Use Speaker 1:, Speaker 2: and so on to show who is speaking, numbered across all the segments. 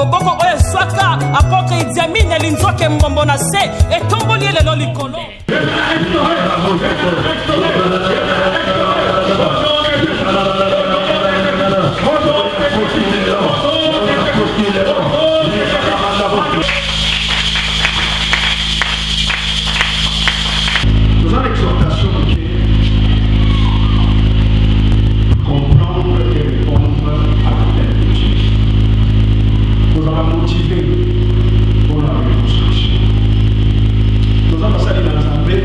Speaker 1: Boko oyo swaka apoka Idi Amin elinzoke mbombo na se etomboli lelo likolo.
Speaker 2: Nous avons l'exhortation qui est comprendre et répondre à l'appel de Dieu. Nous avons motivé pour la reconstruction. Nous avons passé dans l'Assemblée.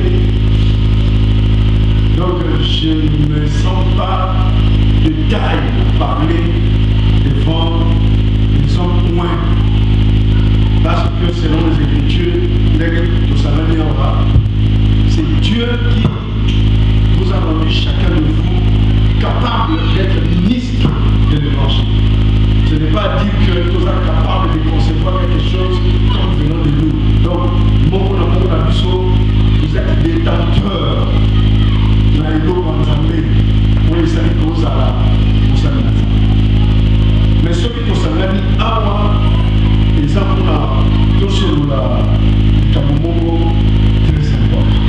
Speaker 2: Donc je ne me sens pas de taille pour parler devant les hommes moins. Parce que selon les Écritures, c'est Dieu qui vous a rendu chacun de vous capable d'être ministre de l'évangile. Ce n'est pas dire que nous sommes capables de concevoir quelque chose comme venant de nous. Donc, mon amour, vous êtes détenteurs. Mais ceux qui ont s'engagé avant, ils ont tous sur la Kamomo très important.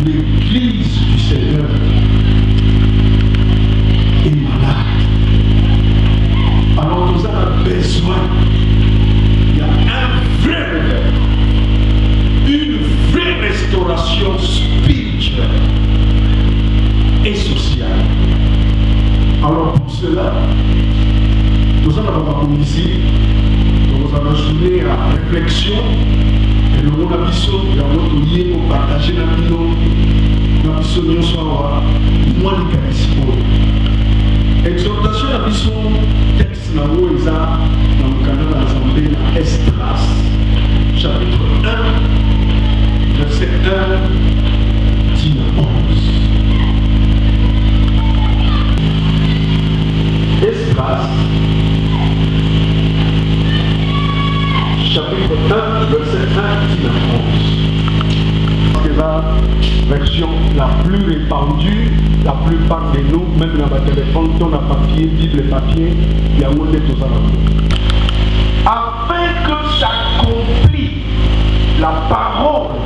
Speaker 2: L'église du Seigneur est malade. Alors nous avons besoin, il y a un vrai réveil, une vraie restauration spirituelle et sociale. Alors pour cela, nous allons ici, nous allons soulever la réflexion et le mot d'abisso, nous lié pour partager la vie, nous soit moins de charisme. Exhortation d'abisso, texte dans le canal de l'Assemblée, la Esdras, chapitre 1, verset 1, 10 à 11. Esdras, chapitre 1, verset 1, 10 à 11. C'est la version la plus répandue, la plupart de nous, même dans votre téléphone, ton papier, Bible papier, il y a monté tout ça. Afin que s'accomplisse la parole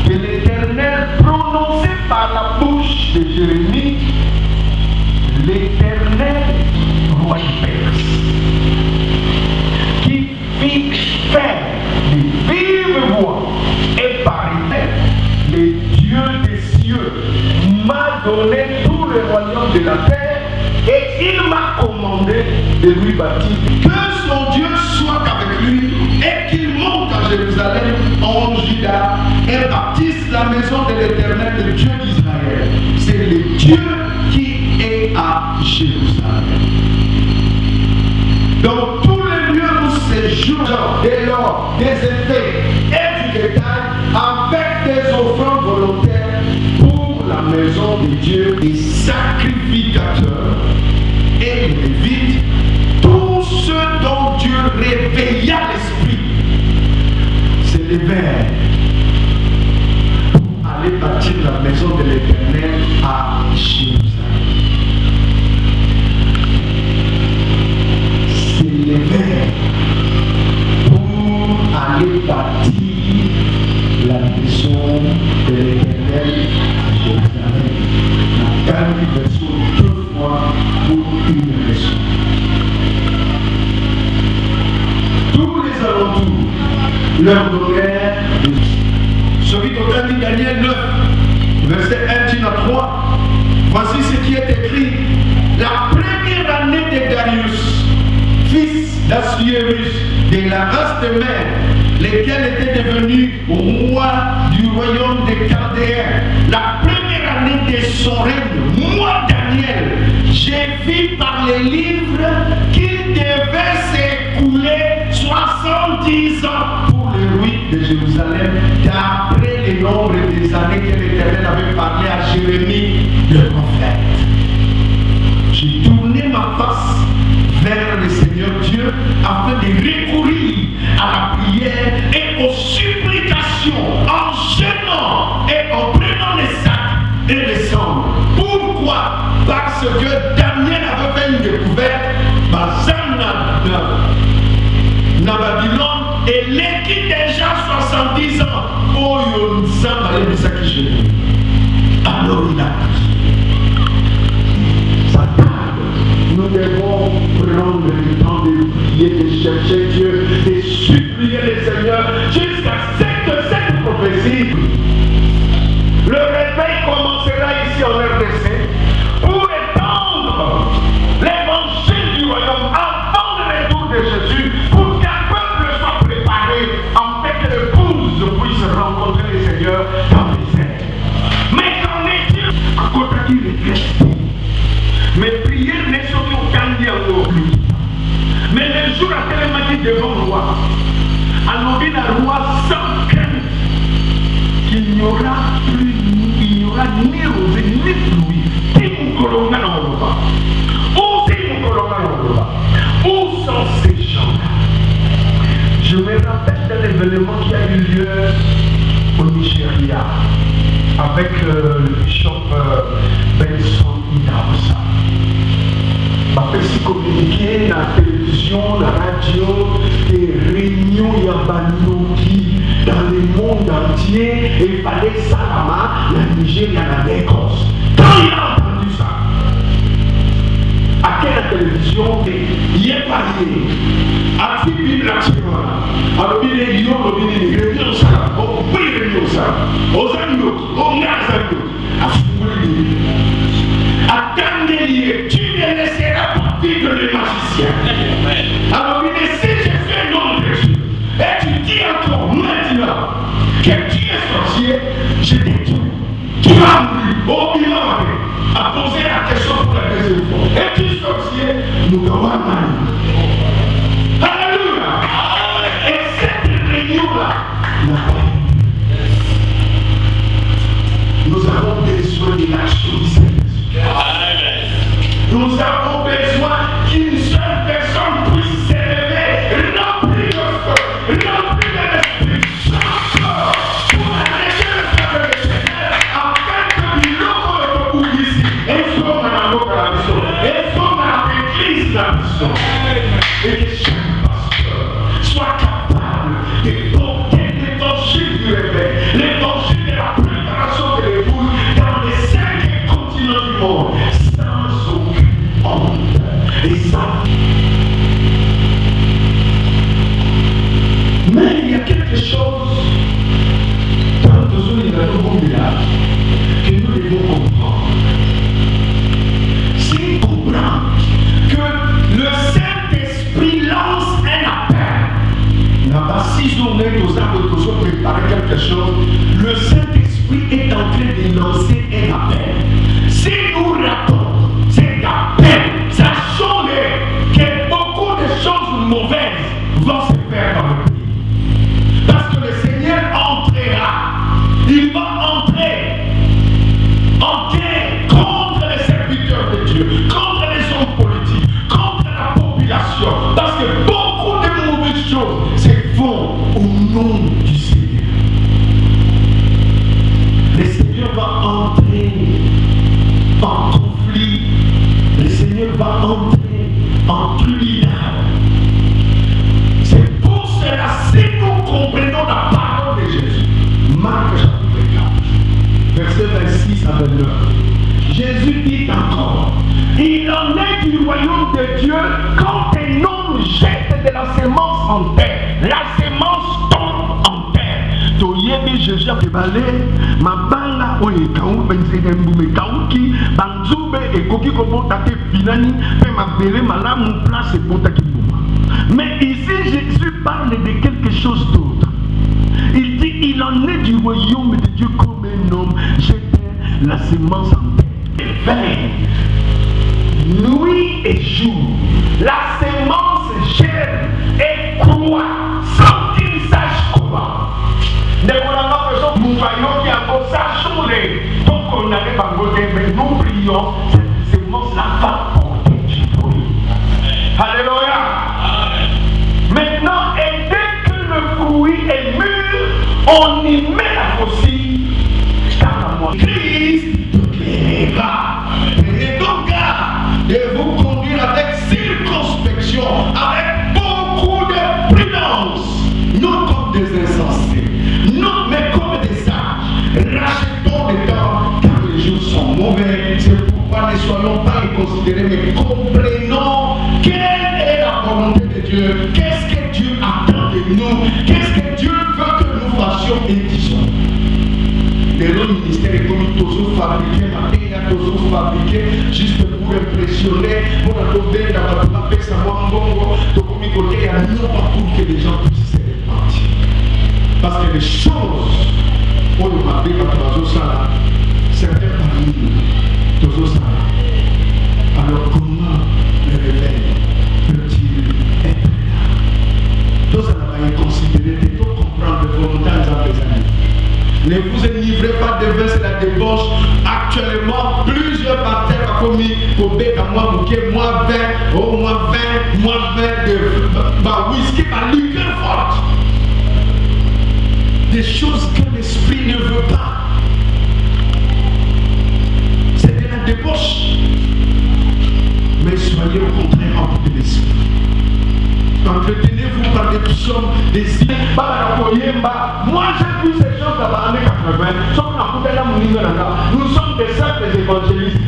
Speaker 2: de l'Éternel prononcée par la bouche de Jérémie, l'Éternel, roi de Perse, qui fit faire de vive voix et par le Dieu des cieux m'a donné tout le royaume de la terre et il m'a commandé de lui bâtir. Que son Dieu soit avec lui et qu'il monte à Jérusalem en Juda et bâtisse la maison de l'Éternel, le Dieu d'Israël. C'est le Dieu qui est à Jérusalem. Dans tous les lieux où séjournent des l'or, des effets et du détail, avec des offrandes volontaires pour la maison de Dieu, des sacrificateurs et les Lévites, tous ceux dont Dieu réveilla l'esprit, s'élevèrent pour aller bâtir la maison de l'Éternel à Jérusalem. S'élevèrent pour aller bâtir la maison de l'Éternel à Jérusalem. La dernière version, deux fois pour une raison. Tous les alentours leur donnèrent. Celui dont a dit Daniel 9, verset 1 dit à 3. Voici ce qui est écrit. La première année de Darius, fils d'Assuérus, de la race de Mède, lequel était devenu roi du royaume des Chaldéens. La première année de son règne, moi Daniel, j'ai vu par les livres qu'il devait s'écouler 70 ans pour le ruine de Jérusalem, d'après le nombre des années que l'Éternel avait parlé à Jérémie, le prophète. J'ai tourné ma face vers le Seigneur Dieu afin de recourir à la prière et aux supplications en jeûnant et en prenant les sacs et les cendres. Pourquoi? Parce que Daniel avait fait une découverte. Bazana dans Babylone et l'équipe déjà 70 ans. Oh, il y a alors il a ça tarde. Nous devons prendre le temps de prier, de chercher Dieu, de supplier le Seigneur jusqu'à cette prophétie. Le réveil commencera ici en RDC pour étendre l'évangile du royaume avant le retour de Jésus, pour qu'un peuple soit préparé en fait que l'épouse puisse rencontrer le Seigneur dans les airs. Mais qu'en est-il à côté qui reste? Mes prières ne sont qu'aucun dialogue. Mais le jour à tellement dit devant le roi, alors il a roi sans crainte qu'il n'y aura plus, il n'y aura ni rosée ni pluie. Où sont ces gens-là? Je me rappelle d'un événement qui a eu lieu au Nigeria avec le bishop Benson Idahosa. Ma petit communiqué, la télévision, la radio, des réunions Yabanoki dans le monde entier, et il fallait Salama, la Nigeria, la Lagos. Quand il a entendu ça, à quelle télévision il est parlé? A Philippe la Tirola, alors il est lié au réunion ça, au prix réunion ça, aux agneaux, aux nazagneaux, à Fouli. Attendez-les, tu ne laisseras pas vivre les magiciens. Alors il dit, si je fais nom de Dieu, et tu dis encore maintenant que tu es sorcier, je te tue. Tu vas mourir. Au bilan, à poser la question pour la deuxième fois. Es-tu sorcier? Nous devons aller. Alléluia. Et cette réunion-là, nous avons besoin de l'action du Seigneur. Nous avons besoin qu'une seule personne puisse s'élever, remplir le feu, remplir l'esprit, encore pour arrêter le travail du Seigneur, afin que l'homme le trouve ici. Et somme à la mission, et somme à l'église la mission. Et que chaque pasteur soit capable de porter l'évangile du réveil, l'évangile de la préparation de l'épouse dans les 5 continents du monde. Et ça. Mais il y a quelque chose dans nos villages que nous devons comprendre. C'est comprendre que le Saint-Esprit lance un appel. Là-bas, si on est aux arbres de préparer quelque chose, le Saint-Esprit est en train de lancer un appel. Si nous ratons cet appel, sachons-le que beaucoup de choses mauvaises vont se faire dans le pays. Parce que le Seigneur entrera. Il va entrer en guerre contre les serviteurs de Dieu, contre les hommes politiques, contre la population. Parce que beaucoup de mauvaises choses se font au nom du Seigneur. Le Seigneur va entrer en conflit. Le Seigneur va entrer en tribunal. C'est pour cela, si nous comprenons la parole de Jésus, Marc chapitre 4, verset 26 à 29, Jésus dit encore, il en est du royaume de Dieu quand un homme jette de la semence en terre, la semence tombe en terre. Toyebi Jésus a débalé, ma bala oye kaou benzene mbume kauki, banzube et koki komota ke pinani, pe ma bele malamu place et pota ki bouma. Mais ici Jésus parle de quelque chose d'autre. Il dit, il en est du royaume de Dieu comme un homme jetait la semence en terre. Veille, nuit et jour, la semence germe et croît sans qu'il sache comment. Nous voyons qu'il y a beau s'achouler, donc on n'avait pas voté, mais nous prions, cette semence-là va porter du fruit. Alléluia. Maintenant, et dès que le fruit est mûr, on y met la faucille, car la moitié Christ plaira. Prenez donc garde de vous conduire avec circonspection, avec beaucoup de prudence. juste pour impressionner, pour accorder la bateau, avec sa voix en bongo, de communiquer à non pas pour que les gens puissent se répartir. Parce que les choses, on ne m'a pas ça, certains parmi nous, tous ça. Alors comment le réveil peut-il être là? Tout ça va être considéré, de tout comprendre de volontaires dans les années. Ne vous enivrez pas de vin, c'est la débauche. Actuellement, plusieurs parterres ont commis pour bec à moi, bouquet, moins 20, oh, moins 20 de whisky, liqueur forte. Des choses que l'esprit ne veut pas. C'est de la débauche. Mais soyez au contraire remplis de l'esprit. Entretenez-vous par des psaumes, des idées. Moi j'ai vu ces choses dans les années 80. Nous sommes des simples évangélistes.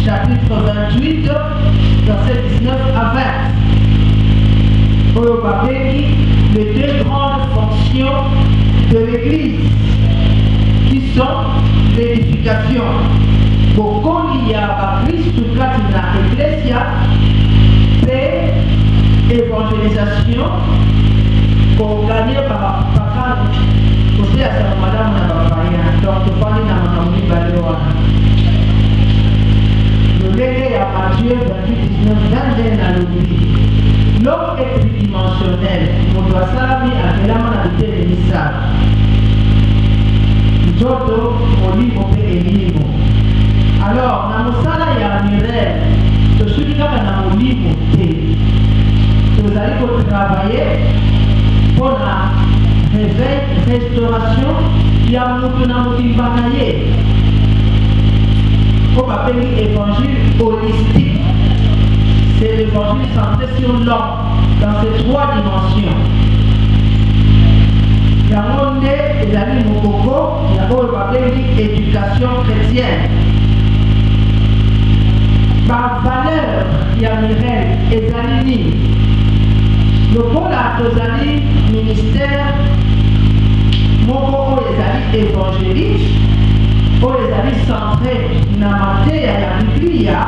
Speaker 3: Chapitre 28, verset 19 à 20. Les deux grandes fonctions de l'Église, qui sont l'édification. Bokolia ba Christ katina Ecclesia, paix, évangélisation, pour gagner par côté à sa madame na papaya, donc fani na makamuni balewa. Le légué à Matthieu 28, 19, 21 à l'oubli. L'homme est tridimensionnel. On doit savoir à quel moment on habite les messages. Jodo, Olivo et Elimo. Alors, dans le salaire, il y a un miracle. Je suis dit que dans Olivo, vous allez travailler pour la réveil, restauration, il y a un mouton qui va naître. On va appeler l'évangile holistique. C'est l'évangile centré sur l'homme dans ses trois dimensions. yango nde ezali mokoko ya oyo babengi éducation chrétienne. Bavaleur ya Mirel ezali nini? Lokola tozali ministère moko oyo ezali évangélique oyo ezali centré na mateya ya Biblia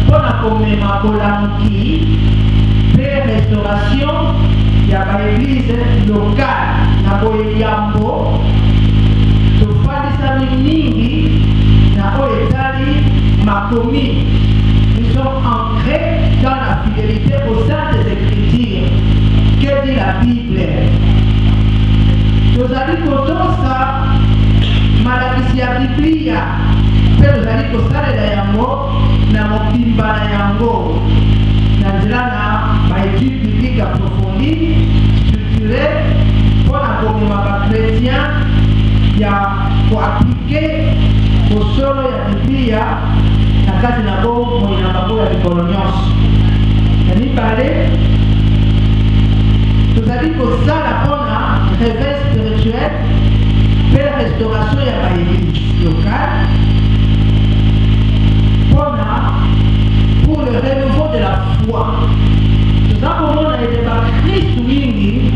Speaker 3: mpona komema bolamuki mpe restauration ya baeglise lokale na boye yambo tofandisami mingi na oyo etali makomi. Nous sommes ancrés dans la fidélité aux saintes écritures. Que dit la Bible? Tozali kotosa malakisi ya Biblia mpe tozali kosalela yango na mobimba na yango na nzela na baétude biblique approfondie structuré mpona komema bakretien ya koaplike bosolo ya Biblia na kati na bo moi na bango ya mikolo nyonso. Ya mibale tozali kosala mpona réveil spirituel mpe restauration ya baéglise locale mpona pour le renouveau de la foi. Toza komona ete bakristu mingi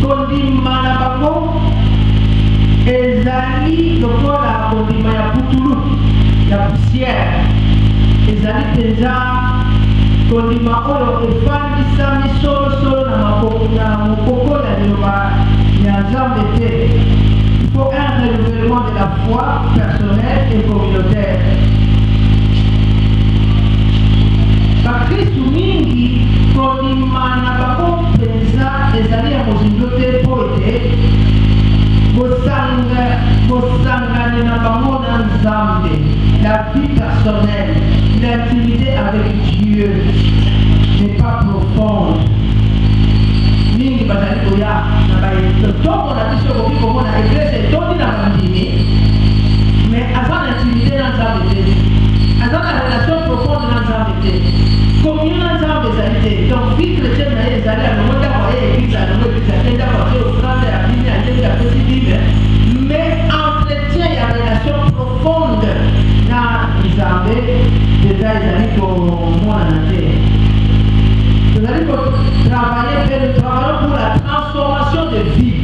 Speaker 3: kondima na bango ezali lokola kondima ya putulu ya poussière, ezali mpenza kondima oyo efandisami solosolo na mokoko ya liloba ya Nzambe te. Il faut un renouvellement de la foi personnelle et communautaire. Bakristu mingi kondima na bango mpenza ezali ya mozindo te mpo ete bosangane na bango na Nzambe, la vie personnelle, l'intimité avec Dieu n'est pas profonde. Mingi bazali koya na bayetongo na biso koki komona eglise etondi na bandimi mais aza na intimité na Nzambe te, aza na relation profonde na Nzambe te, communion na Nzambe ezali te. Donc vie chrétienne na ye ezali alongo ntango aye église alongo église akende akote ofrande ya bini ayengi apesi bible mais entretien ya relation profonde na Nzambe deja ezali komonana te. Tozali kotravailler mpe nous travaillons pour la transformation de vie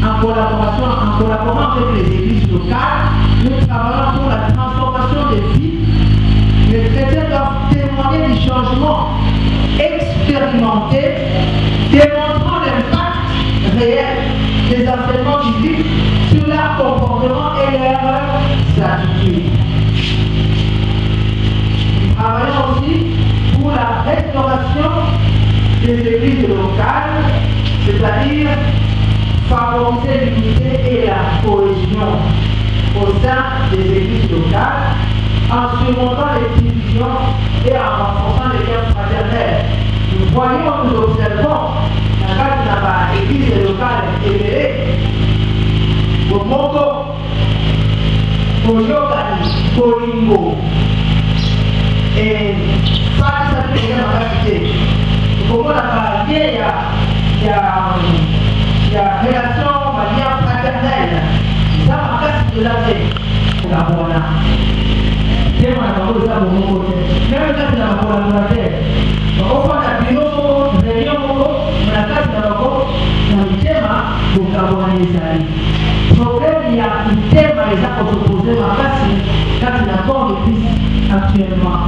Speaker 3: en collaborant avec les églises locales. Nous travaillons pour la transformation de vie. Les chrétiens doivent témoigner du changement expérimenté, démontrant l'impact réel des enseignements bibliques sur leur comportement et leurs attitudes. Nous travaillons aussi pour la restauration des églises locales, c'est-à-dire favoriser l'unité et la cohésion au sein des églises locales en surmontant les divisions et en renforçant les liens fraternels. Nous voyons, nous observons la carte de l'église locale éveillée au Mongo, au Yogani, au Limbo et pas de cette capacité. Comment la barrière il y a relation, lien fraternelle. Ça m'a cassé de la tête. La bonne. C'est moi qui ça pour mon côté. Même quand il a la collaborateur. On va faire des bureaux, des réunions, on a cassé dans le corps. Dans le thème, pour collaborer les amis. Le problème, il y a un thème à les opposer ma casse quand il a encore de plus actuellement.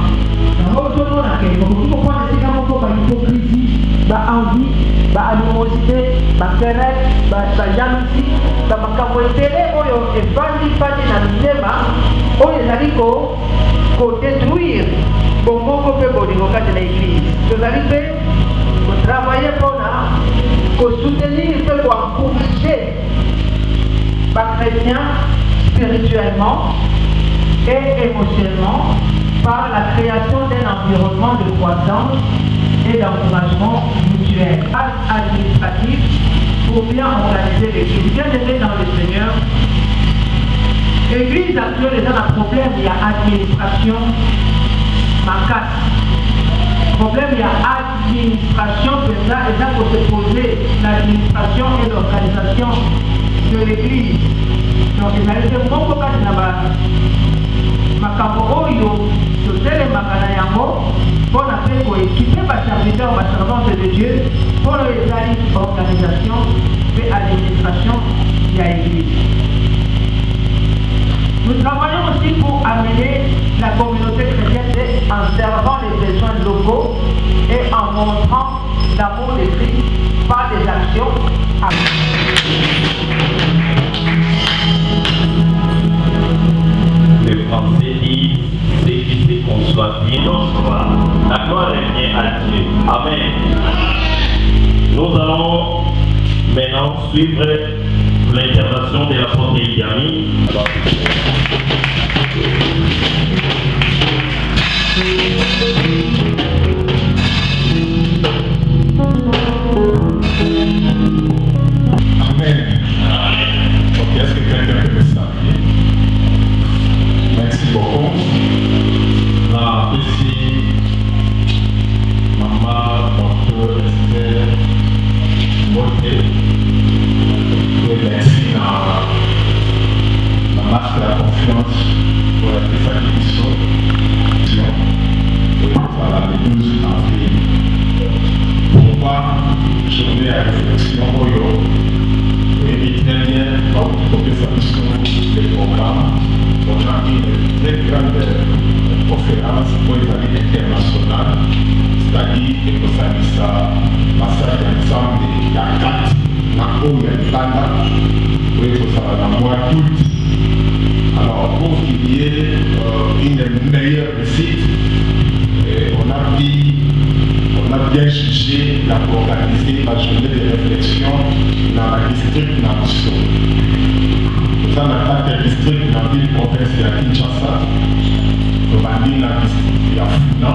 Speaker 3: Dans l'autre monde, il faut prendre des écarts pour l'hypocrisie, l'envie, l'animosité, la querelle, la jalousie, la macamoitélé, et bandi na minema, ezali ko détruire bomoko pe bolingo kati na église. Tozali pe ko travailler mpona ko soutenir pe ko encourager ba chrétiens spirituellement et émotionnellement par la création d'un environnement de croissance et d'encouragement mutuel, administratif, pour bien organiser l'église. Bien aimé dans le Seigneur, l'église actuelle est un problème, il y a administration, ma casse. problème, il y a administration, c'est ça, et ça faut se poser l'administration et l'organisation de l'église. Donc, il a été beaucoup de makambo oyo, totelemaka na yango, pour la paix, pour équiper les serviteurs, les servantes de Dieu, pour les organisation et administration de l'église. Nous travaillons aussi pour amener la communauté chrétienne en servant les besoins locaux et en montrant l'amour de Christ par des actions.
Speaker 4: Le français dit ce qui se conçoit bien reçoit. La gloire revient à Dieu. Amen. Nous allons maintenant suivre l'intervention de l'apôtre Idi Amin.
Speaker 2: Amen. Ok, est-ce que quelqu'un peut me saluer? Merci beaucoup. La petite maman, docteur Esther Moté, et merci la marche de la confiance pour la définition. Voilà, le 12 avril. Pourquoi journée à réflexion au Yo? Et très bien, quand vous pouvez faire les programmes, on a une très grande conférence pour les années internationales, c'est-à-dire que nous avons ça, passage ensemble de la 4, la haut et la banda, pour que ça va dans le mois d'août. Alors, pour qu'il y ait une meilleure réussite, on a bien jugé d'organiser la journée de réflexion dans la district Nabuso. Nous avons la district dans la ville province de Kinshasa, nous avons la district de Funa,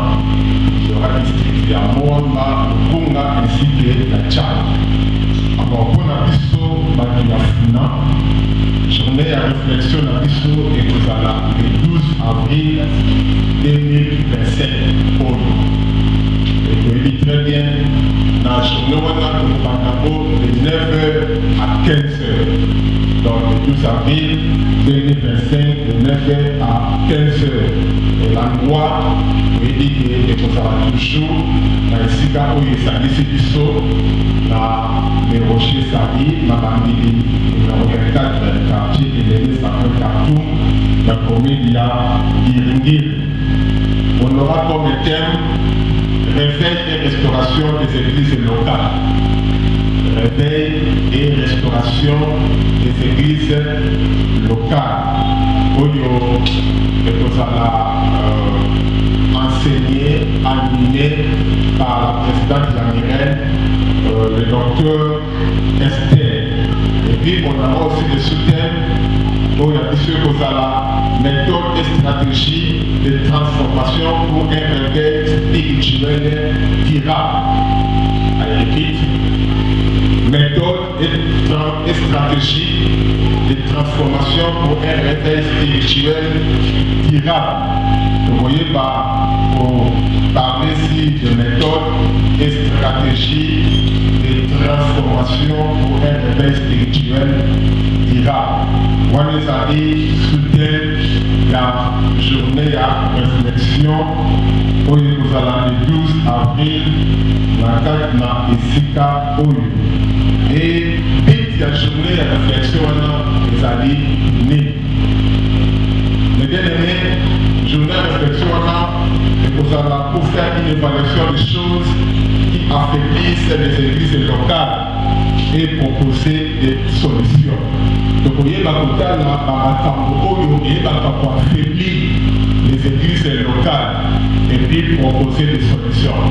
Speaker 2: il y aura la district de Moamba, Lukunga ainsi que la Tchad. Alors, pour Nabuso, il y a Funa, journée de réflexion Nabuso et nous allons le 12 avril 2027 pour nous. Et dit très bien, dans la journée où on a de 9h à 15h. Donc le 12 avril 2025, de 9h à 15h. Et l'endroit où il dit que nous allons toujours dans le Sika où il s'agit de saut, dans les rochers Sali, dans la Mili, dans le cadre du quartier de l'Église Sacré Cartoum, la commune d'Iringil. On aura comme thème réveil et restauration des églises locales. Réveil et restauration des églises locales. Oyo, nous allons enseigner, animé par la présidente de la Mirelle, le docteur Esther. Et puis, on a aussi des sous-thèmes où il y a des choses méthode et stratégie de transformation pour un réveil spirituel durable. À l'équipe, méthode et stratégie de transformation pour un réveil spirituel durable. Vous voyez, pour parler ici de méthode et stratégie de transformation pour un réveil spirituel durable. On les a dit soutient la journée à réflexion où nous allons le 12 avril la date na Isika Oyo. Et puis la journée à réflexion les a dit né. Mais bien aimé, journée à réflexion nous allons pour faire une évaluation des choses qui affaiblissent les églises locales et proposer des solutions. Donc, vous voyez, pour affaiblir les églises locales et puis proposer des solutions.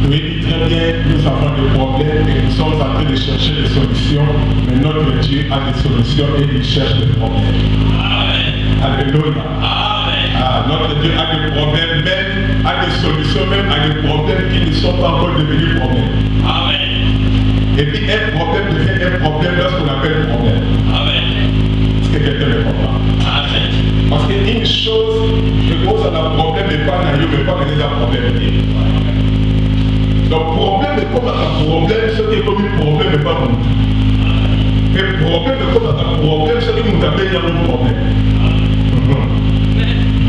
Speaker 2: Vous voyez très bien, nous avons des problèmes et nous sommes en train de chercher des solutions, mais notre Dieu a des solutions et il cherche des problèmes. Amen. Alléluia. Amen. Notre Dieu a des problèmes, même a des solutions, même à des problèmes qui ne sont pas encore devenus problèmes. Amen. Et puis un problème devient un problème lorsqu'on appelle problème. Amen. Est-ce que quelqu'un me comprend? Amen. Parce qu'une chose, je pense que le problème n'est pas naïf, mais pas que c'est un problème. problème est comme un problème, ce qui est comme un problème n'est pas bon. Le problème est comme un problème, ce qui nous amène à un problème.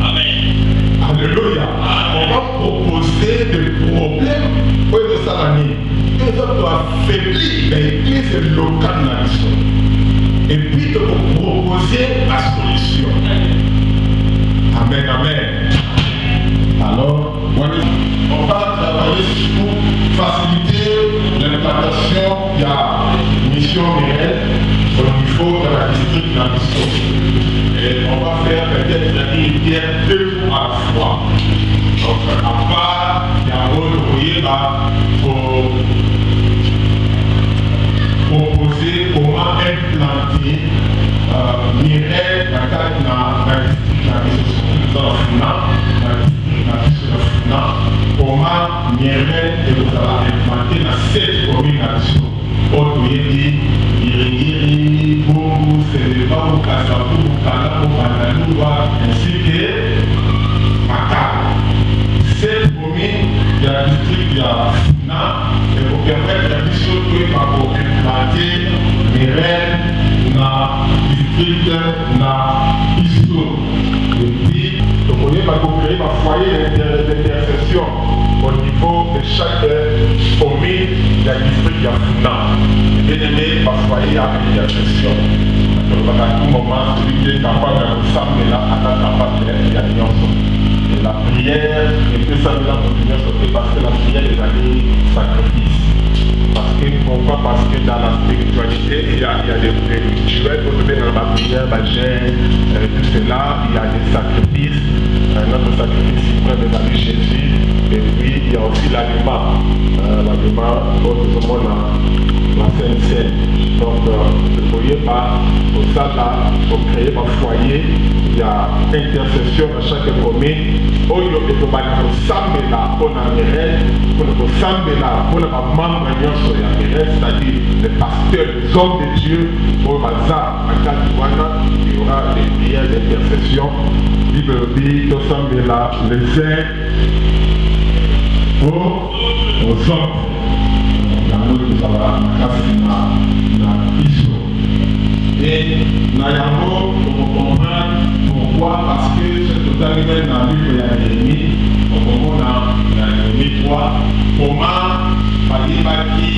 Speaker 2: Amen. Alléluia. On va proposer des problèmes pour les salariés. Les autres doivent affaiblir l'église locale de la mission. Et puis de vous proposer la solution. Amen, amen. Alors, on va travailler pour faciliter l'implantation de la mission réelle au niveau de la district de la mission. Et on va faire peut-être une pierre 2 jours à la fois. Donc, à part, il y a un rôle pour proposer comment implanter Mireille dans la district de la mission. Comment Mireille vous allez implanter dans cette communication. Otoyedi, Irigiri, Bongo, Séléba, Kasabou, Kalabou, Bananouba, ainsi que Makar. Cette commune de la district de la Funa et vous permettre la mission de implanter Mireille dans le district de la Iso. Et puis, vous pouvez créer un foyer d'intercession au niveau de chaque commune de la district de la Funa. Bien aimé, par foyer avec l'intercession. Donc, à tout moment, celui qui est capable de ressembler là, à la capable de l'alliance. Et la prière, et que ça veut continuer parce que la prière est allée sacrifice. Pourquoi? Parce que dans la spiritualité, il y a des rituels, vous devez dans la prière, tout cela, il y a des sacrifices, notre sacrifice suprême est dans Jésus, et puis il y a aussi l'aliment, autrement la Sainte Seine. Donc, ne voyez pas, pour ça là, pour créer un foyer, il y a intercession dans chaque commune, où il y a des gens là, pour la Mireille, pour le là, pour le membre c'est-à-dire les pasteurs, les hommes de Dieu, au bazar, à Katouana, il y aura des prières d'intercession, Bible, tout ça, là, les uns aux hommes. Dans l'autre, ça va, et Nayango, on comprend pourquoi, parce que c'est totalement dans le livre de la Jérémie, on comprend dans la Jérémie 3, comment Balibaki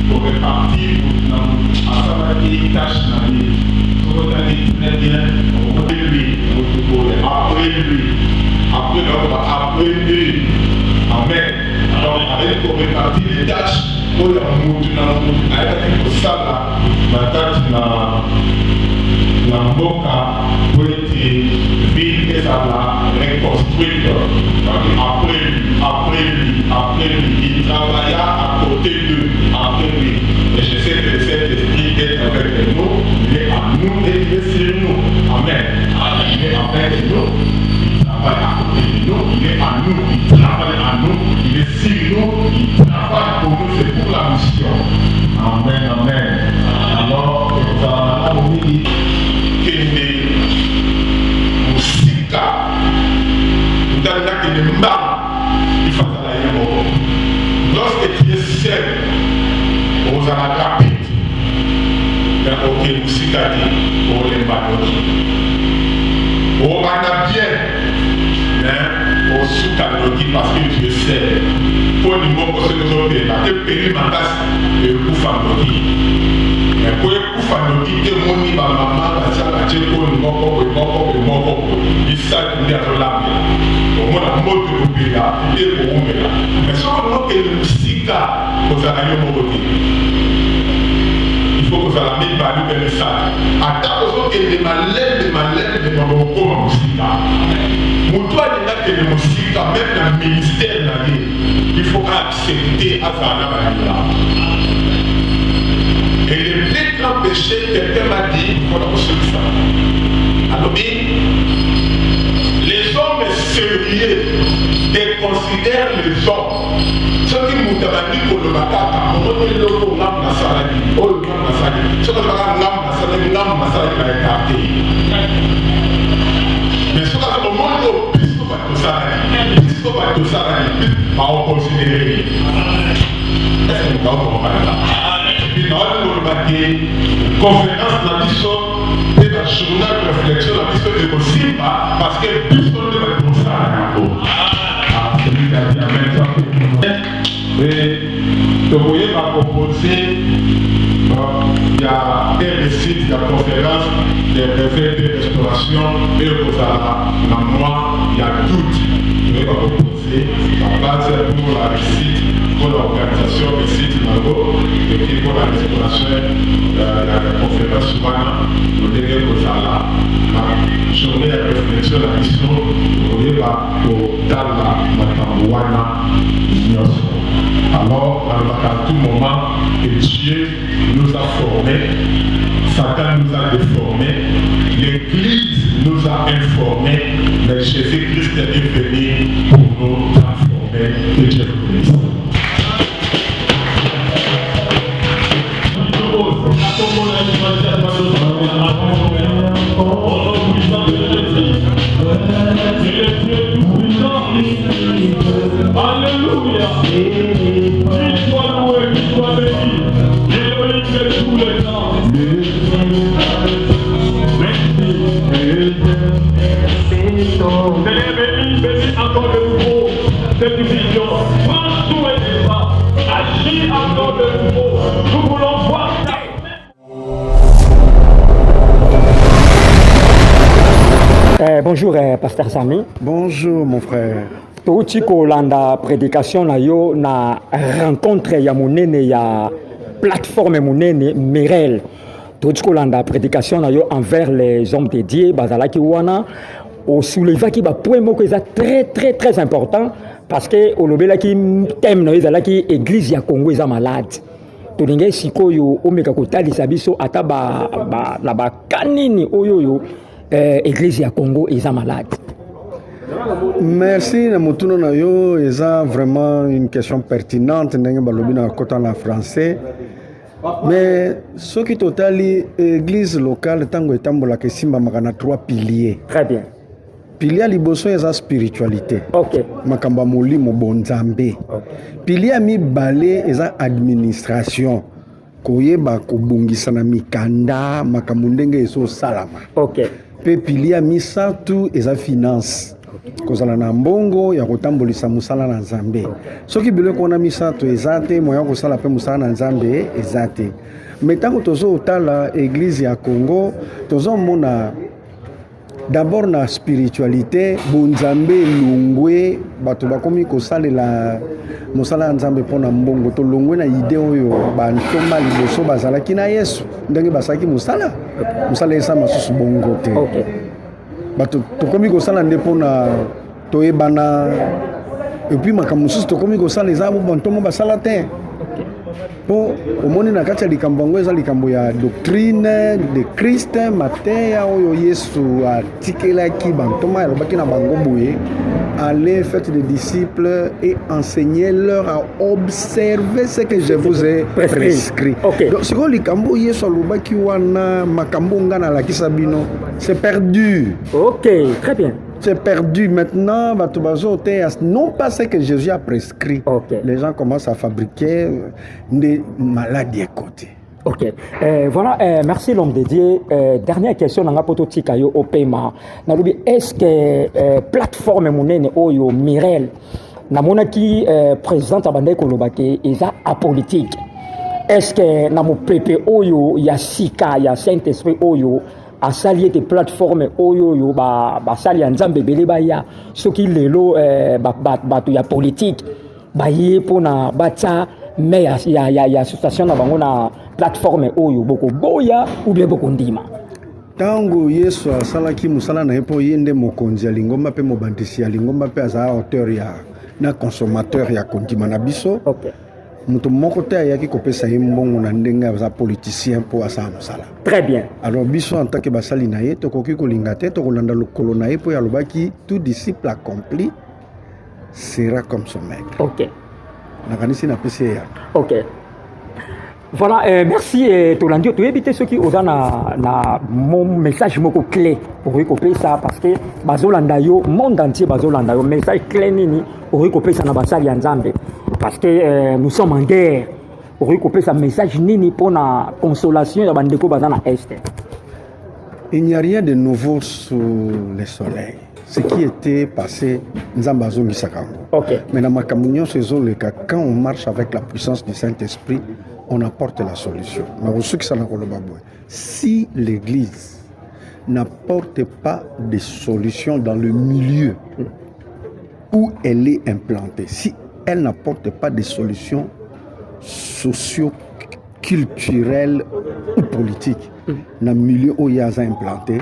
Speaker 2: pour répartir à savoir qui tâche dans l'île. Ce qu'on a dit très bien, on va lui, après lui. Amen. Alors, avec pour répartir les tâches, pour la moudre, avec ça là, la tâche la boca pour être ville et ça là, reconstruite. Après lui, il travailla à côté d'eux, après lui. Et je sais que cet esprit est avec nous, il est à nous et il est sur nous. Amen. Il est avec nous, il travaille à côté de nous, il est à nous, il travaille à nous, il est sur nous, il travaille pour nous, c'est pour la mission. Amen, amen. Alors, nous allons dire que Musika, nous allons dire que les marques, il faut aller lorsque tu es seul, on va la rapide. Mais ok, Musika dit, on les balote. On va bien, mais on soutient parce que tu es seul. Pour nous montrer que nous avons été payés ma tasse et le coup famille. Mais pour le coup famille, que mon ni ma maman, la salle a été pour le moko, il s'est mis à l'âme. Au moins, la mode de l'Oubéa, il est pour Oubéa. Mais ce qu'on a que le Sika, vous avez un mot. Il faut que vous ayez mis par le message. À ta raison, que les malades, de mon corps, Sika. Mon toit est là que le Sika, même dans le ministère, il faut accepter à Zana. Et le plus grand péché, quelqu'un m'a dit, il faut absolument ça. Alors, les hommes sérieux déconsidèrent les hommes. Ceux qui m'ont dit pour le matin, on dit le mot l'âme n'a pas dit, oh l'âme n'a pas dit. Ceux qui m'ont dit l'âme n'a pas écarté. Mais ce qu'on a au monde, puisque va tout ça, on considère. Est-ce que nous avons compris ça? Et puis, nous avons remarqué conférence dans l'histoire et dans le journal de réflexion dans l'histoire est possible parce que l'histoire de la conférence. Ah, celui qui a dit amen, ça fait. Et vous voyez, ma proposé, il y a un récit, il y a conférence, des réveils de restauration, et dans moi, il y a tout. Je vais proposer la base pour la récite, pour l'organisation récite et puis pour la restauration, la conférence nous devons la journée de réflexion, la mission, vous voyez, dans la alors, à tout moment, Dieu nous a formés, Satan nous a déformés, l'Église nous a informés, mais Jésus-Christ est venu pour nous transformer. Que Dieu vous bénisse.
Speaker 4: Alléluia. Qu'il soit loué, qu'il soit béni. Il fait tous les temps. Merci. Béni encore de nouveau cette vision. Prends tout et débat. Agis encore de nouveau. Nous voulons voir ça.
Speaker 5: Bonjour, Pasteur Sami.
Speaker 6: Bonjour, mon frère.
Speaker 5: Touti kolanda prédication na yo na rencontre ya monene ya plateforme monene Mirel. Touti kolanda prédication na yo envers les hommes de Dieu bazalaki wana o soulevaki ba point moko eza très important parce que olobelaki thème na ezalaki église ya Congo eza malade. Tolinga sikoyo omeka kotalisa biso ata na ba kanini oyoyo église ya Congo eza malade.
Speaker 6: Merci na mutuno na yo, eza vraiment une question pertinente ndenge balobi na kota na français. Mais ce qui totali église locale tango etambola ke simba makana 3 piliers.
Speaker 5: Très bien.
Speaker 6: Pilier liboso eza spiritualité.
Speaker 5: OK.
Speaker 6: Makamba molimo bonzambe.
Speaker 5: OK.
Speaker 6: Pilier mibale eza administration. Koyeba kobongisa na mikanda makambo ndenge eso salama.
Speaker 5: OK.
Speaker 6: Pe pilier misatu eza finance. Kozala na mbongo ya kotambolisa musala na Nzambe. Soki biloko wana misato ezate moya kosala pe musala na Nzambe ezate. Metango tozo otala église ya Congo, tozo mona d'abord na spiritualité, bonzambe lungwe bato bakomi kosalela musala na Nzambe pona mbongo to lungwe na ide oyo bantoma liboso bazalaki na Yesu. Ndenge basaki musala esa masusu bongo te.
Speaker 5: OK.
Speaker 6: Bato tokomi kosala nde mpona toyebana epuis makambo mosusu tokomi kosala eza bo bantomo basala te mpo omoni na kati ya likambo yango eza likambo ya doctrine de Christ mateya oyo Yesu atikelaki bantoma alobaki na bango boye allez faites des disciples et enseignez-leur à observer ce que je vous ai prescrit.
Speaker 5: Okay.
Speaker 6: Donc sikoyo likambo Yesu alobaki wana makambo nga nalakisa bino c'est perdu.
Speaker 5: OK, très bien.
Speaker 6: C'est perdu maintenant. Non pas ce que Jésus a prescrit.
Speaker 5: Okay.
Speaker 6: Les gens commencent à fabriquer des maladies à côté.
Speaker 5: OK. Voilà, merci l'homme de Dieu. Dernière question, on a pototika yo au paiement. Est-ce que plateforme monene oyo Mirel na mona ki président abandé kolobake eza apolitique. Est-ce que na mo pepe oyo ya sika ya Saint-Esprit oyo asali des plateformes oyo yo basali ya Nzambe bele baya soki lelo bato ya politique baye pona bata mais ya association na bango na plateforme oyo boko boya ou bien boko ndima.
Speaker 6: Tango Yesu asalaki musala na epo yende mokonzi ya lingomba pe mobandisi ya lingomba pe aza auteur ya na consommateur ya kondima na biso.
Speaker 5: OK.
Speaker 6: Mutu moko te ayaki kopesa ye mbongo na ndenge aza politicien po asala musala.
Speaker 5: Très bien.
Speaker 6: Alors biso en tant que basali na ye tokoki kolinga te tokolanda lokolo na ye po ya lobaki tout disciple accompli sera comme son maître.
Speaker 5: OK.
Speaker 6: Nakanisi na pese ya.
Speaker 5: OK. Voilà, merci Tolandi. Tu éviter ceux qui ont na mon message moko clé pour recopier ça parce que bazolanda yo monde entier bazolanda yo message clé nini pour recopier ça na basali ya Nzambe parce que nous sommes en guerre. okoki sa message nini mpona consolation ya bandeko baza na este?
Speaker 6: Il n'y a rien de nouveau sous le soleil. Ce qui était passé, Nzamba azongisaka yango.
Speaker 5: Ok.
Speaker 6: Mais dans ma communion, quand on marche avec la puissance du Saint-Esprit, on apporte la solution. Si l'Église n'apporte pas de solution dans le milieu où elle est implantée, si elle n'apporte pas de solutions socio-culturelles ou politiques dans le milieu où il y a implanté,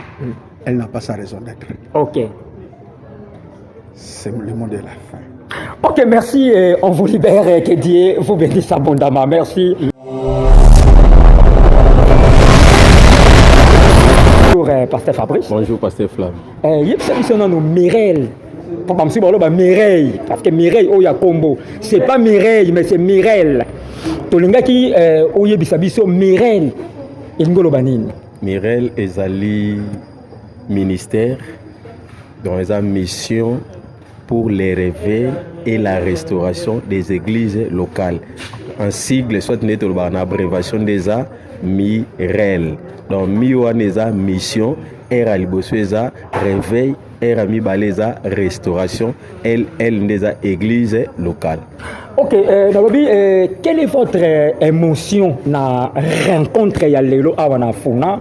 Speaker 6: elle n'a pas sa raison d'être.
Speaker 5: Ok.
Speaker 6: C'est le mot de la fin.
Speaker 5: Ok, merci. On vous libère. Que Dieu vous bénisse abondamment. Merci. Bonjour, Pasteur Fabrice.
Speaker 7: Bonjour, Pasteur Flamme.
Speaker 5: Il y a une Mireille. Parce que Mireille, il y a combo. Ce n'est pas Mireille, mais c'est Mireille. Tolingaki, il y a Mireille.
Speaker 7: Mireille ezali ministère dans sa mission pour les réveils et la restauration des églises locales. En sigle, soit net en abréviation des a Mireille. Donc Miwaneza mission era libosoeza réveil era mibaleza restauration elle des églises locales.
Speaker 5: Ok, Nalobi, quelle est votre émotion na rencontre ya lelo awana funa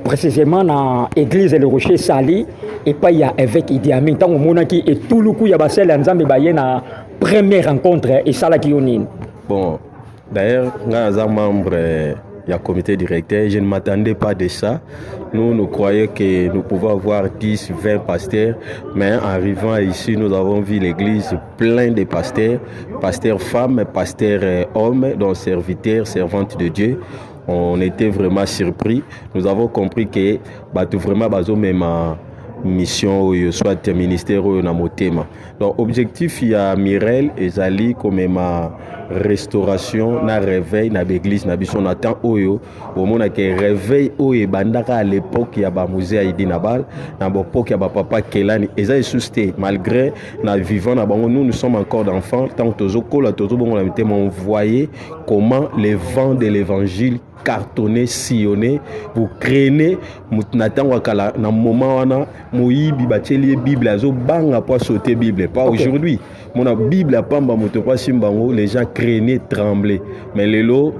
Speaker 5: précisément na église Le Rocher Sali et pas ya avec Idi Amin tant au monaki et tout le coup ya basel nzambe baye na première rencontre et sala ki yonine.
Speaker 7: Bon, d'ailleurs, nga membre il y a comité directeur, je ne m'attendais pas de ça. Nous croyons que nous pouvons avoir 10, 20 pasteurs, mais en arrivant ici, nous avons vu l'église pleine de pasteurs, pasteurs femmes, pasteurs hommes, donc serviteurs, servantes de Dieu. On était vraiment surpris. Nous avons compris que vraiment même mission soit ministère na motema. Donc objectif il y a Mireille ezali comme ma restauration na réveil na l'église na biso na temps oyo omona ke réveil oyo bandaka à l'époque ya ba musée Idi Nabal na l'époque ya ba papa Kelani ezali susté malgré na vivant na bango nous sommes encore d'enfants tant tozo kola tozo bongo na motema on voyait comment les vents de l'évangile cartonné, sillonné, vous créez, n'attendez wakala na moment wana moyibi bateli Bible azo banga pour sauter Bible pas aujourd'hui. Mon Bible a pas moto pas simbango les gens craignaient tremblaient mais lelo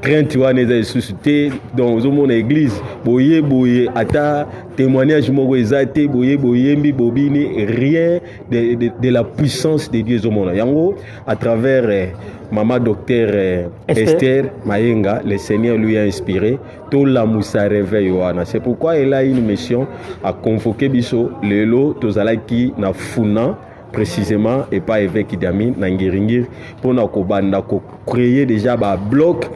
Speaker 7: crainte wana eza suscité dans mon église boye ata témoignage moko ezate boye mbi bobini rien de la puissance de Dieu au monde yango à travers maman docteur Esther Mayenga, le Seigneur lui a inspiré tout la moussa réveil wana. C'est pourquoi elle a une mission à convoquer biso lelo tozalaki na funa précisément et pas avec Idi Amin na ngiringir pour na kobanda ko créer déjà ba bloc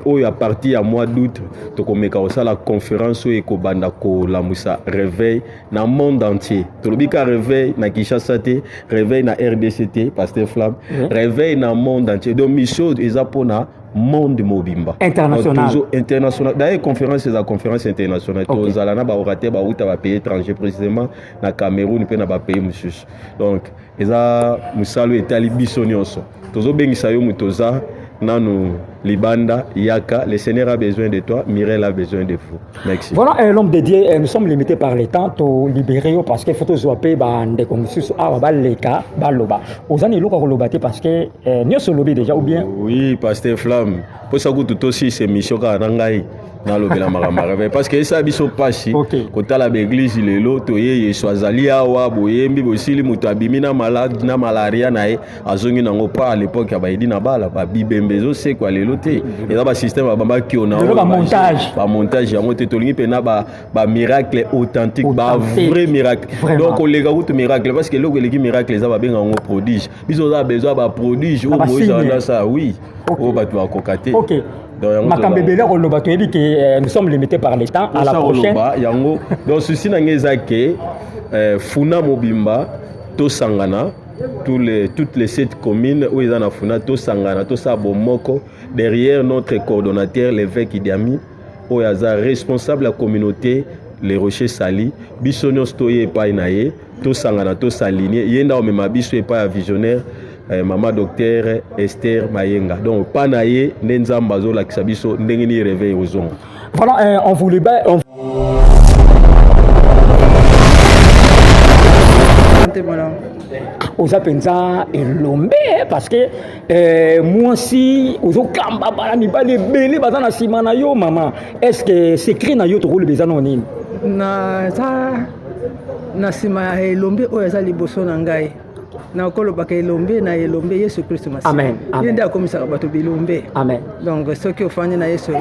Speaker 7: où à partir à mois d'août tokomeka osa la conférence où ekobanda ko la moussa réveil na monde entier tolobika réveil na Kinshasa te réveil na RDCT Pasteur Flamme réveil na monde entier donc mission eza pona monde mobimba international d'ailleurs conférence c'est la conférence internationale tozala na ba orateur ba uta ba pays étranger précisément na Cameroun pe na ba pays mususu donc eza musalo etali biso nyonso tozo bengisa yo mutoza Nanu Libanda, Yaka, le Seigneur a besoin de toi, Mireille a besoin de vous. Merci.
Speaker 5: Voilà, l'homme dédié, nous sommes limités par le temps, to libérer parce que faut zoaper bande comme sus leka baloba. Aux années loka kolobate parce que nous sommes lobby déjà ou bien.
Speaker 7: Oui, Pasteur Flamme. Pour ça que tout aussi c'est mission ka nangai. Na lobela maramara parce que ça biso pasi kota la église lelo toye yeswazali awa boyembi bosili muto abimina malade na malaria nae azongi nango pa à l'époque ya ba Idi Nabal ba bibembezo c'est quoi lelo te et là ba système ba bamba ki ona ba montage ya moto tolingi pe na ba miracle authentique ba vrai miracle donc on les route miracle parce que loko leki miracle za ba benga ngo prodige biso za besoin ba prodige au moza ça oui au ba to kokate
Speaker 5: nous sommes limités par le temps. À la prochaine.
Speaker 7: Donc, ceci n'a que Funa Mobimba, Tosangana, toutes les 7 communes où ils en ont Funa, Tosangana, Tosabomoko, derrière notre coordonnateur, l'évêque Idi Amin, où il y a responsable de la communauté, les Rochers Sali, Bissonio Stoye et Painaye, Tosangana, Tosaligné, Yenda Omema Bisso et pas visionnaire. maman docteur Esther Mayenga. Donc pas naie nenzamba zo la kisabiso ndengeni réveil aux ondes.
Speaker 5: Voilà, on voulait bien aux apenza elombe parce que moi si aux okamba bala mibale belé bazana simana yo maman est-ce que c'est écrit na yo to le bezana nini
Speaker 8: na sima elombe oyo eza liboso na ngai na kolobaka elombe na elombe Yesu Kristo masi
Speaker 5: amen
Speaker 8: yende akomisaka bato bilombe
Speaker 5: amen
Speaker 8: donc soki ofandi na Yesu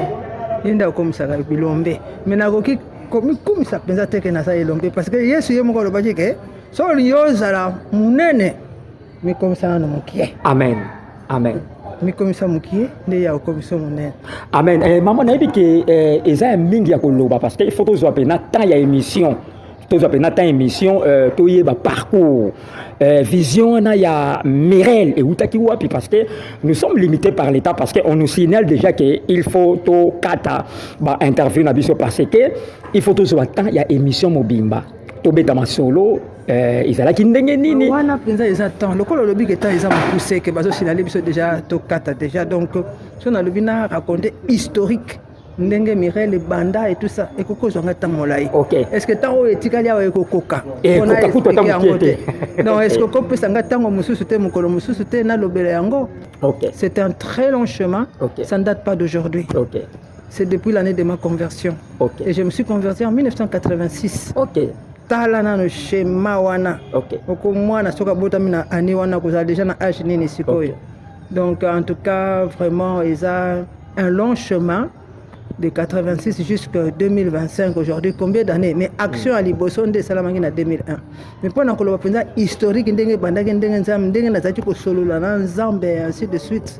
Speaker 8: yende akomisaka bilombe mais nakoki komikumisa mpenza teke na sa elombe parce que Yesu ye moko alobaki ke so yozala munene mikomisana no mokie
Speaker 5: amen amen
Speaker 8: mikomisa mokie nde ya okomisa monene
Speaker 5: amen maman nayebi ke eza mingi ya koloba parce que il faut tozwa pena temps ya émission tozwa pena temps émission toyeba parcours vision na ya Mirel et utaki wapi parce que nous sommes limités par l'état parce que on nous signale déjà que il faut to kata ba interview na biso parce que il faut tozwa temps ya émission mobimba tobeta masolo ezalaki ndenge nini
Speaker 8: wana mpenza eza temps lokola olobi ke temps eza mokuse ke bazosinale biso déjà tokata déjà donc so nalobi na raconter historique ndenge Mirel banda et tout ça ekokozwanga temps molai
Speaker 5: okay.
Speaker 8: Est-ce que temps oyo etikali awa ekokoka donc est-ce que kopesanga ntango mosusu te mokolo mosusu te nalobela yango
Speaker 5: okay.
Speaker 8: C'est un très long chemin
Speaker 5: okay.
Speaker 8: Ça ne date pas d'aujourd'hui
Speaker 5: okay.
Speaker 8: C'est depuis l'année de ma conversion
Speaker 5: okay.
Speaker 8: Et je me suis converti en 1986
Speaker 5: okay.
Speaker 8: tala nano schéma wana
Speaker 5: okay.
Speaker 8: oko mwana soka botami na année wana kozala déjà na âge nini sikoyo okay. Donc en tout cas vraiment il y a un long chemin de 86 jusqu'à 2025 aujourd'hui combien d'années mais action à liboso nde salamangi na 2001 mais pona koloba penza historique ndenge bandaki ndenge nzambe ndenge nazaki ko solola na nzambe ainsi de suite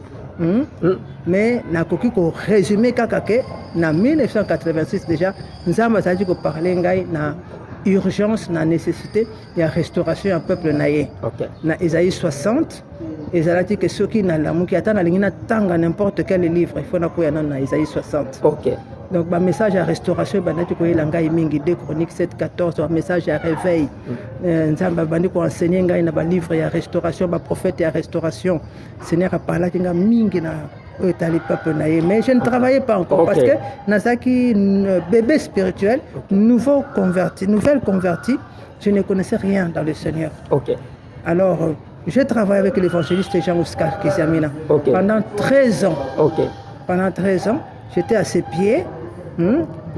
Speaker 8: mais nakoki ko résumer kaka ke na 1986 déjà nzambe azaki ko parler ngai na urgence na nécessité ya restauration un peuple naye
Speaker 5: okay.
Speaker 8: Na Isaïe 60 ezalaki ke soki na lamuki ata nalingi natanga n'importe quel livre il faut nakoya na Isaïe 60
Speaker 5: okay.
Speaker 8: Donc ba message à restauration bandaki koyela ngai mingi 2 Chroniques 7:14 ba message à réveil nzamba bandi ko enseigner ngai na ba livre ya restauration ba prophète ya restauration Seigneur a parlé kinga mingi na les peuples naïe mais je ne travaillais pas encore okay. Parce que nazaki bébé spirituel nouvelle converti je ne connaissais rien dans le Seigneur okay. Alors j'ai travaillé avec l'évangéliste Jean-Oscar Kizamina okay. Pendant 13 ans okay. Pendant 13 ans j'étais à ses pieds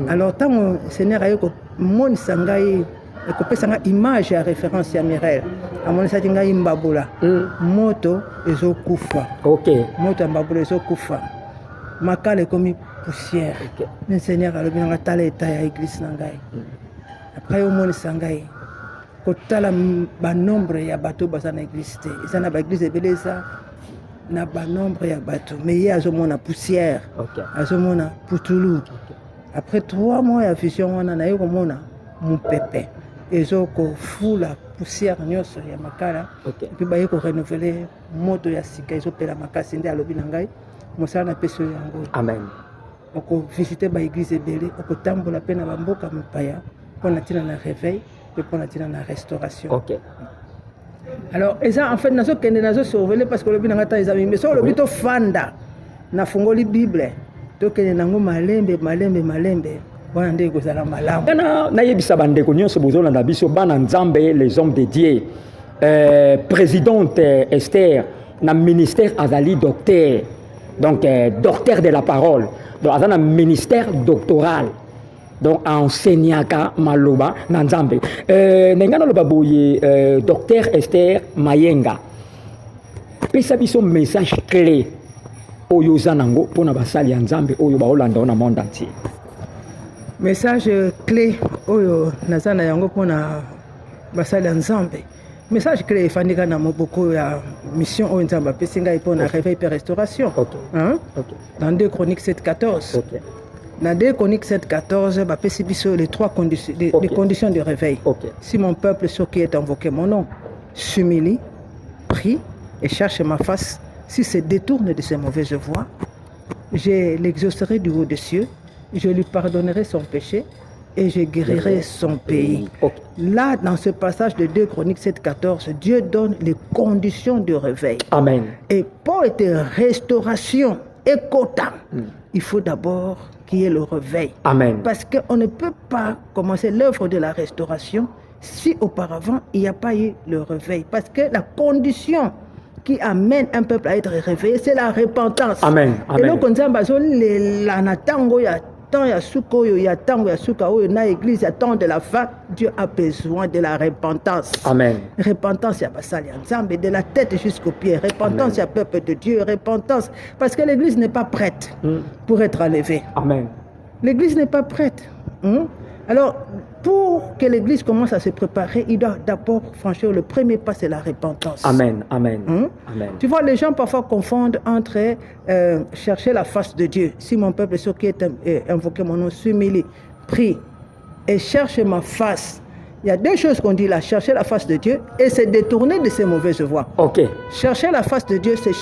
Speaker 8: Alors tant le Seigneur a eu mon sangai ekopesanga image ya référence ya Mirel amonisa ngai mbabula moto ezokufa
Speaker 5: okay.
Speaker 8: Moto mbabula ezokufa makala komi poussière okay. Le Seigneur alobi nga tala eta ya église na ngai après omonisa ngai kotala ba nombre ya bato baza na église te eza na ba église ebeleza na ba nombre ya bato mais ye azomona poussière okay. Azomona putulu okay. Après 3 mois ya vision wana na yo komona mopepe ezoko fula poussière nyonso ya makala okay. Puis baye ko renouveler moto ya sika ezopela makasi nde alobi na ngai mosala na peso yango amen oko visiter ba église ebele oko tambola pe na bamboka mopaya pona tina na réveil pe pona tina na restauration okay. Alors eza en fait nazo kende nazo surveiller parce que lobi na ngata eza mais so lobi to fanda na fungoli bible to kende nango malembe wana nde kozala malamu
Speaker 5: kana nayebisa bandeko nyonso bozolanda biso bana nzambe les hommes de Dieu présidente Esther na ministère azali docteur donc docteur de la parole donc azana ministère doctoral donc enseignaka maloba na nzambe nengana loba boye docteur Esther Mayenga pesa biso message clé oyo zanango pona basali ya nzambe oyo baolanda na monde entier.
Speaker 8: Message clé oyo nazana yango pona basali ya nzambe message clé efandika na moboko ya mission oyo nzambe apesi ngai pona réveil et restauration okay. Hein? Okay. Dans 2 Chroniques 7:14 okay. Dans 2 Chroniques 7:14 bapesi biso les 3 conditions les conditions de réveil okay. Si mon peuple sur qui est invoqué mon nom s'humilie, prie et cherche ma face, s'il se détourne de ses mauvaises voies, je l'exaucerai du haut des cieux, je lui pardonnerai son péché et je guérirai son pays. Là, dans ce passage de 2 Chroniques 7,14, Dieu donne les conditions de réveil.
Speaker 5: Amen.
Speaker 8: Et pour être restauration et quota, il faut d'abord qu'il y ait le réveil.
Speaker 5: Amen.
Speaker 8: Parce qu'on ne peut pas commencer l'œuvre de la restauration si auparavant il n'y a pas eu le réveil. Parce que la condition qui amène un peuple à être réveillé, c'est la repentance.
Speaker 5: Amen.
Speaker 8: Et donc, on dit, il y a suko, il y a tango, il y a suka, il y a l'église, il y a tant de la fin. Dieu a besoin de la repentance.
Speaker 5: Amen.
Speaker 8: Repentance, il y a pas ça, il y a ensemble, de la tête jusqu'aux pieds. Repentance, il y a peuple de Dieu. Repentance, parce que l'église n'est pas prête pour être enlevée.
Speaker 5: Amen.
Speaker 8: L'église n'est pas prête. Alors, pour que l'église commence à se préparer, il doit d'abord franchir le premier pas, c'est la repentance.
Speaker 5: Amen. Amen. Amen.
Speaker 8: Tu vois, les gens parfois confondent entre chercher la face de Dieu. Si mon peuple, ceux qui est invoqué mon nom, s'humilie, prie et cherche ma face. Il y a deux choses qu'on dit là, chercher la face de Dieu et se détourner de ses mauvaises voies.
Speaker 5: Ok.
Speaker 8: Chercher la face de Dieu, c'est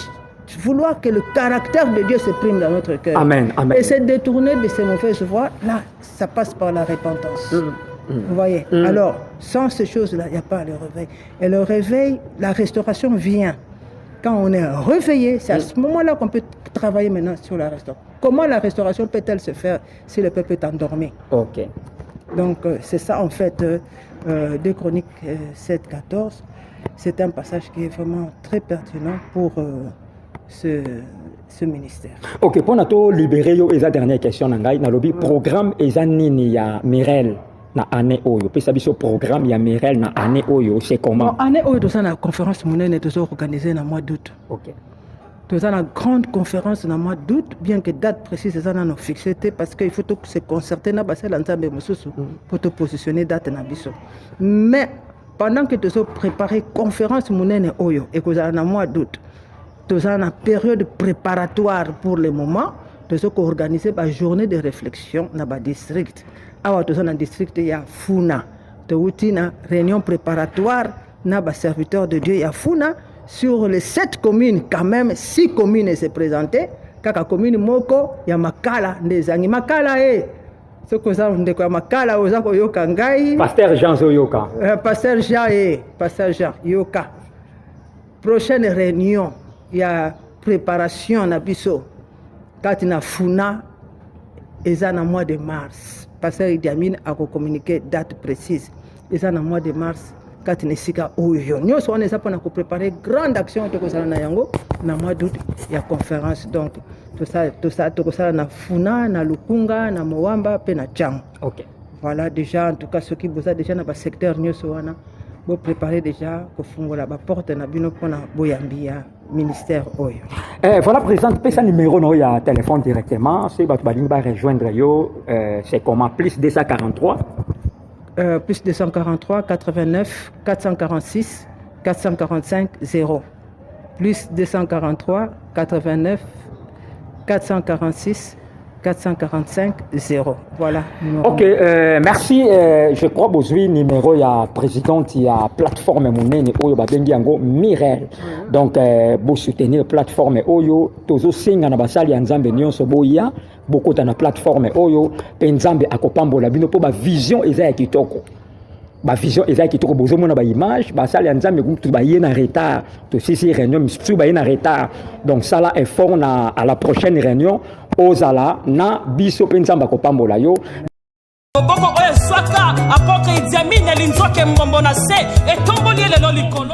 Speaker 8: vouloir que le caractère de Dieu s'exprime dans notre cœur.
Speaker 5: Amen. Amen.
Speaker 8: Et se détourner de ses mauvaises voies, là, ça passe par la repentance. Vous voyez. Alors, sans ces choses-là, il n'y a pas le réveil. Et le réveil, la restauration vient. Quand on est réveillé, c'est à ce moment-là qu'on peut travailler maintenant sur la restauration. Comment la restauration peut-elle se faire si le peuple est endormi?
Speaker 5: Ok.
Speaker 8: Donc, c'est ça en fait, 2 Chroniques 7,14. C'est un passage qui est vraiment très pertinent pour ce ministère.
Speaker 5: Ok, pour nous libérer, il y a une dernière question. Le programme est nini ya Mirel na année oyo. Puis ça biso programme ya Mirel na année oyo, c'est comment?
Speaker 8: Année oyo, nous avons une conférence monnaie organisée dans le mois d'août.
Speaker 5: Ok.
Speaker 8: Nous avons une grande conférence dans le mois d'août, bien que date précise nous avons fixé parce qu'il faut se concerter dans l'ensemble pour te positionner date na biso. Mais pendant que nous avons préparé conférence monnaie oyo et que nous avons dans le mois d'août, nous avons une période préparatoire pour le moment. Nous avons organisé une journée de réflexion dans le district. Alors, nous avons dans le district, il y a Funa. Nous avons une réunion préparatoire dans le serviteur de Dieu. Il y a Funa. Sur les 7 communes, quand même, 6 communes se présentaient. Quand la commune Moko, il y a Makala. Makala, ce que ça veut dire, Makala, Yoka Ngai.
Speaker 5: Pasteur Jean Zoyoka.
Speaker 8: Pasteur Jean, Pasteur Jean, Yoka. Prochaine réunion. Il y a préparation na biso quand il y a Funa et ça dans le mois de mars parce que Idi Amin a communiqué date précise et ça dans le mois de mars quand il y a sika oyo nous on est pour préparer grande action de ça na yango na mois d'août il y a conférence donc tout ça na Funa na Lukunga na Moamba pe na Tchang. OK. Voilà déjà en tout cas ceux qui bossent déjà dans le secteur nyonso wana vous préparez déjà pour la porte na bino pour na boyambia ministère oyo.
Speaker 5: Voilà président peut ça numéro no ya téléphone directement si ba rejoindre yo c'est comment plus 243
Speaker 8: plus 243 89 446 445 0 plus 243 89 446 445 0. Voilà.
Speaker 5: Ok, merci. Je crois que vous avez numéro, il y a président, il y a plateforme monnaie, Oyo Babengi Ango Mirel. Donc, vous soutenez la plateforme Oyo, Tozo Singa na basali Nzambe Nyonso Boya, beaucoup dans la plateforme Oyo, Nzambe akopambo la bino pour ba vision eza kitoko. Ba vision eza kitoko bozo mona ba image, basali Nzambe ku ba yena retard, to sisi réunion tu ba yena retard. Donc ça là est fort na à la prochaine réunion. Ozala na biso penzamba kopambola yo
Speaker 1: boko oyo swaka apoke Idi Amin elinzoke mbombo na se etomboli lelo likolo.